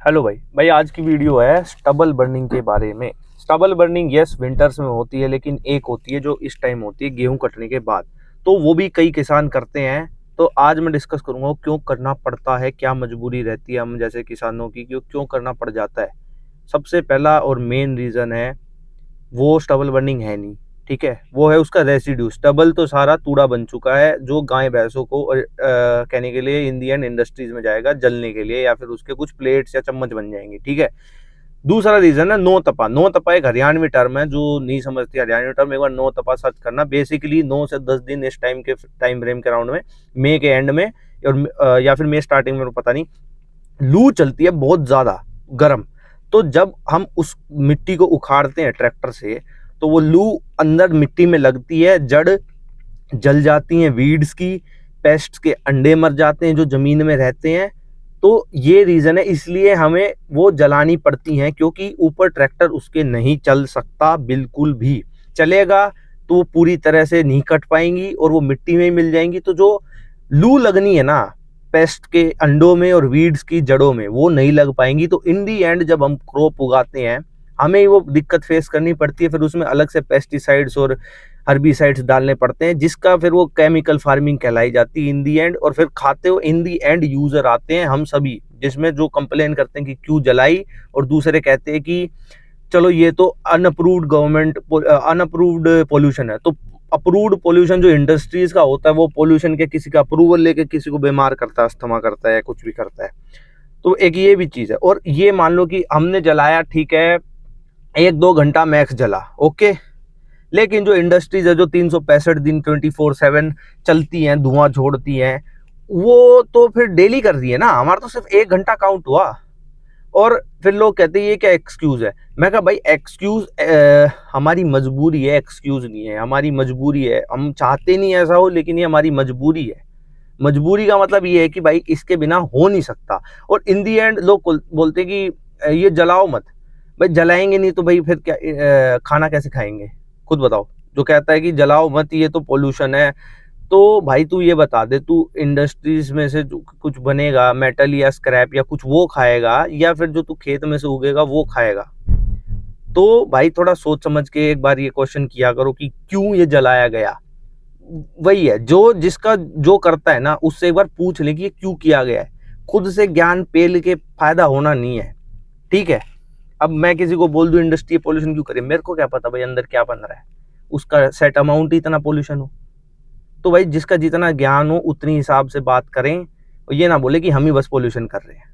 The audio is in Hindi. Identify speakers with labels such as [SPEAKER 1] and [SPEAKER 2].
[SPEAKER 1] हेलो भाई आज की वीडियो है स्टबल बर्निंग के बारे में। स्टबल बर्निंग यस विंटर्स में होती है, लेकिन एक होती है जो इस टाइम होती है गेहूं कटने के बाद, तो वो भी कई किसान करते हैं। तो आज मैं डिस्कस करूंगा क्यों करना पड़ता है, क्या मजबूरी रहती है हम जैसे किसानों की, क्यों करना पड़ जाता है। सबसे पहला और मेन रीजन है वो स्टबल बर्निंग है नहीं, ठीक है, वो है उसका रेसिड्यू। स्टबल तो सारा तूड़ा बन चुका है जो गाय भैंसों को कहने के लिए इन दी एंड इंडस्ट्रीज में जाएगा जलने के लिए, या फिर उसके कुछ प्लेट्स या चम्मच बन जाएंगे, ठीक है। दूसरा रीजन है नो तपा। नो तपा एक हरियाणवी टर्म है, जो नहीं समझती हरियाणवी टर्म एक बार नो तपा सर्च करना। बेसिकली 9 से 10 दिन इस टाइम फ्रेम के राउंड में, मई के एंड में और या फिर मई स्टार्टिंग में, पता नहीं, लू चलती है बहुत ज्यादा गर्म। तो जब हम उस मिट्टी को उखाड़ते हैं ट्रैक्टर से, तो वो लू अंदर मिट्टी में लगती है, जड़ जल जाती हैं, वीड्स की, पेस्ट्स के अंडे मर जाते हैं जो जमीन में रहते हैं। तो ये रीजन है, इसलिए हमें वो जलानी पड़ती हैं, क्योंकि ऊपर ट्रैक्टर उसके नहीं चल सकता, बिल्कुल भी। चलेगा तो वो पूरी तरह से नहीं कट पाएंगी और वो मिट्टी में ही मिल जाएंगी। तो जो लू लगनी है ना पेस्ट के अंडों में और वीड्स की जड़ों में, वो नहीं लग पाएंगी। तो इन दी एंड जब हम क्रॉप उगाते हैं हमें वो दिक्कत फेस करनी पड़ती है। फिर उसमें अलग से पेस्टिसाइड्स और हर्बिसाइड्स डालने पड़ते हैं, जिसका फिर वो केमिकल फार्मिंग कहलाई जाती है इन दी एंड। और फिर खाते हो इन दी एंड यूजर आते हैं हम सभी, जिसमें जो कंप्लेन करते हैं कि क्यों जलाई, और दूसरे कहते हैं कि चलो ये तो अनअप्रूव्ड गवर्नमेंट अनअप्रूव्ड पोल्यूशन है। तो अप्रूव्ड पोल्यूशन जो इंडस्ट्रीज का होता है, वो पोल्यूशन के किसी का अप्रूवल लेके किसी को बीमार करता है, अस्थमा करता है, कुछ भी करता है। तो एक ये भी चीज है। और ये मान लो कि हमने जलाया, ठीक है, 1-2 घंटा मैक्स जला, ओके। लेकिन जो इंडस्ट्रीज है जो 365 दिन 24/7 चलती हैं, धुआं छोड़ती हैं, वो तो फिर डेली कर रही है ना, हमारा तो सिर्फ 1 घंटा काउंट हुआ। और फिर लोग कहते हैं ये क्या एक्सक्यूज है। मैं कहा भाई एक्सक्यूज हमारी मजबूरी है, एक्सक्यूज नहीं है, हमारी मजबूरी है। हम चाहते नहीं ऐसा हो, लेकिन ये हमारी मजबूरी है। मजबूरी का मतलब ये है कि भाई इसके बिना हो नहीं सकता। और इन दी एंड लोग बोलते हैं कि ये जलाओ मत। भाई जलाएंगे नहीं तो भाई फिर क्या खाना कैसे खाएंगे, खुद बताओ। जो कहता है कि जलाओ मत, ये तो पोल्यूशन है, तो भाई तू ये बता दे, तू इंडस्ट्रीज में से जो कुछ बनेगा मेटल या स्क्रैप या कुछ, वो खाएगा, या फिर जो तू खेत में से उगेगा वो खाएगा। तो भाई थोड़ा सोच समझ के एक बार ये क्वेश्चन किया करो कि क्यों ये जलाया गया। वही है, जो जिसका जो करता है ना, उससे एक बार पूछ ले कि ये क्यों किया गया है। खुद से ज्ञान पेल के फायदा होना नहीं है, ठीक है। अब मैं किसी को बोल दूं इंडस्ट्री पोल्यूशन क्यों करे, मेरे को क्या पता भाई अंदर क्या बन रहा है, उसका सेट अमाउंट ही इतना पोल्यूशन हो। तो भाई जिसका जितना ज्ञान हो उतनी हिसाब से बात करें, और ये ना बोले कि हम ही बस पोल्यूशन कर रहे हैं।